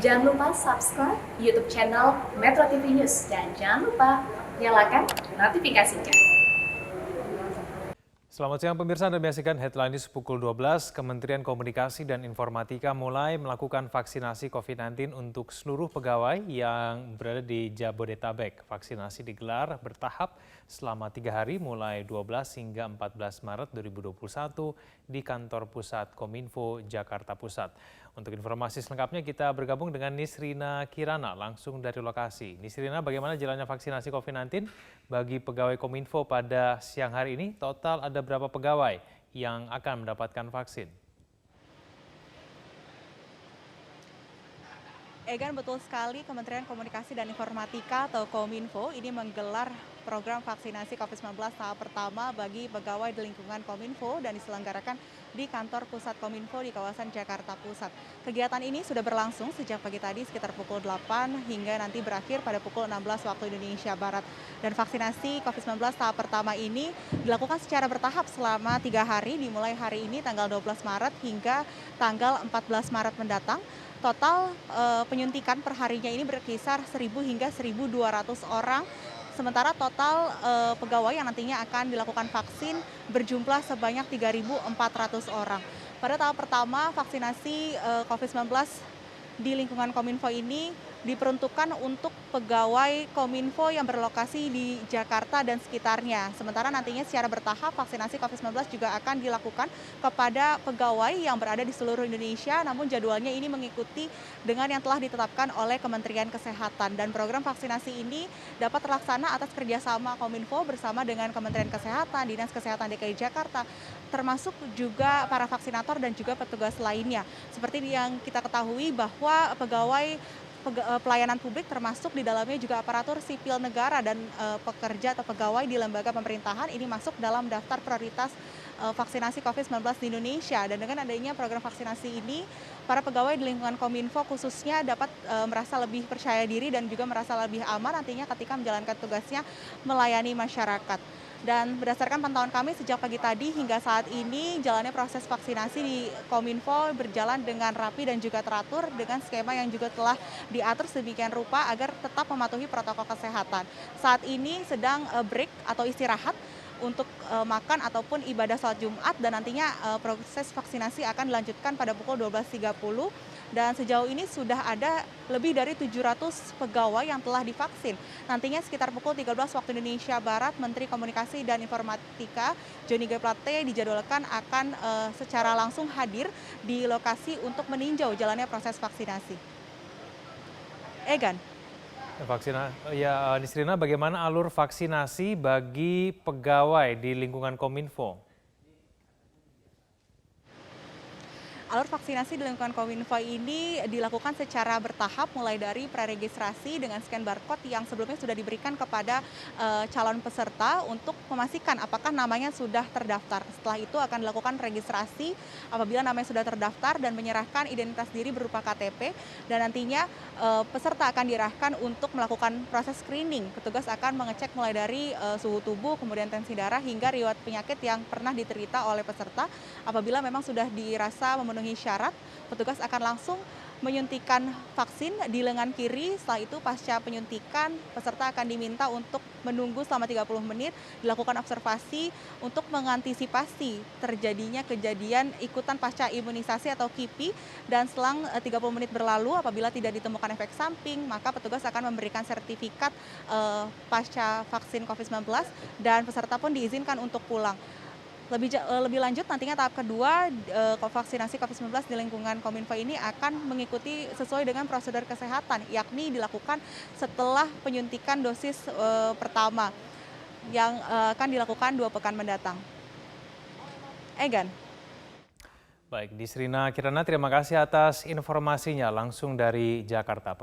Jangan lupa subscribe YouTube channel Metro TV News dan jangan lupa nyalakan notifikasinya. Selamat siang pemirsa, Anda menyaksikan Headline News pukul 12. Kementerian Komunikasi dan Informatika mulai melakukan vaksinasi COVID-19 untuk seluruh pegawai yang berada di Jabodetabek. Vaksinasi digelar bertahap selama 3 hari mulai 12 hingga 14 Maret 2021 di kantor pusat Kominfo, Jakarta Pusat. Untuk informasi selengkapnya kita bergabung dengan Nisrina Kirana langsung dari lokasi. Nisrina, bagaimana jalannya vaksinasi COVID-19 bagi pegawai Kominfo pada siang hari ini? Total ada berapa pegawai yang akan mendapatkan vaksin? Egan, betul sekali, Kementerian Komunikasi dan Informatika atau Kominfo ini menggelar program vaksinasi COVID-19 tahap pertama bagi pegawai di lingkungan Kominfo dan diselenggarakan di kantor pusat Kominfo di kawasan Jakarta Pusat. Kegiatan ini sudah berlangsung sejak pagi tadi sekitar pukul 8 hingga nanti berakhir pada pukul 16 waktu Indonesia Barat. Dan vaksinasi COVID-19 tahap pertama ini dilakukan secara bertahap selama 3 hari, dimulai hari ini tanggal 12 Maret hingga tanggal 14 Maret mendatang. Total penyuntikan perharinya ini berkisar 1.000 hingga 1.200 orang. Sementara total pegawai yang nantinya akan dilakukan vaksin berjumlah sebanyak 3.400 orang. Pada tahap pertama vaksinasi COVID-19 di lingkungan Kominfo ini diperuntukkan untuk pegawai Kominfo yang berlokasi di Jakarta dan sekitarnya. Sementara nantinya secara bertahap vaksinasi COVID-19 juga akan dilakukan kepada pegawai yang berada di seluruh Indonesia, namun jadwalnya ini mengikuti dengan yang telah ditetapkan oleh Kementerian Kesehatan. Dan program vaksinasi ini dapat terlaksana atas kerjasama Kominfo bersama dengan Kementerian Kesehatan, Dinas Kesehatan DKI Jakarta, termasuk juga para vaksinator dan juga petugas lainnya. Seperti yang kita ketahui bahwa pegawai pelayanan publik termasuk di dalamnya juga aparatur sipil negara dan pekerja atau pegawai di lembaga pemerintahan ini masuk dalam daftar prioritas vaksinasi COVID-19 di Indonesia. Dan dengan adanya program vaksinasi ini, para pegawai di lingkungan Kominfo khususnya dapat merasa lebih percaya diri dan juga merasa lebih aman nantinya ketika menjalankan tugasnya melayani masyarakat. Dan berdasarkan pantauan kami sejak pagi tadi hingga saat ini jalannya proses vaksinasi di Kominfo berjalan dengan rapi dan juga teratur dengan skema yang juga telah diatur sedemikian rupa agar tetap mematuhi protokol kesehatan. Saat ini sedang break atau istirahat untuk makan ataupun ibadah sholat Jumat dan nantinya proses vaksinasi akan dilanjutkan pada pukul 12.30 dan sejauh ini sudah ada lebih dari 700 pegawai yang telah divaksin. Nantinya sekitar pukul 13 waktu Indonesia Barat, Menteri Komunikasi dan Informatika Johnny G. Plate dijadwalkan akan secara langsung hadir di lokasi untuk meninjau jalannya proses vaksinasi. Egan. Nisrina, bagaimana alur vaksinasi bagi pegawai di lingkungan Kominfo? Alur vaksinasi di lingkungan Kominfo ini dilakukan secara bertahap mulai dari praregistrasi dengan scan barcode yang sebelumnya sudah diberikan kepada calon peserta untuk memastikan apakah namanya sudah terdaftar. Setelah itu akan dilakukan registrasi apabila namanya sudah terdaftar dan menyerahkan identitas diri berupa KTP dan nantinya peserta akan diarahkan untuk melakukan proses screening. Petugas akan mengecek mulai dari suhu tubuh, kemudian tensi darah hingga riwayat penyakit yang pernah diderita oleh peserta. Apabila memang sudah dirasa memenuhi syarat, petugas akan langsung menyuntikan vaksin di lengan kiri. Setelah itu pasca penyuntikan, peserta akan diminta untuk menunggu selama 30 menit, dilakukan observasi untuk mengantisipasi terjadinya kejadian ikutan pasca imunisasi atau KIPI. Dan selang 30 menit berlalu, apabila tidak ditemukan efek samping, maka petugas akan memberikan sertifikat pasca vaksin COVID-19 dan peserta pun diizinkan untuk pulang. Lebih lanjut nantinya tahap kedua vaksinasi COVID-19 di lingkungan Kominfo ini akan mengikuti sesuai dengan prosedur kesehatan, yakni dilakukan setelah penyuntikan dosis pertama yang akan dilakukan 2 pekan mendatang. Egan. Baik, Nisrina Kirana, terima kasih atas informasinya langsung dari Jakarta.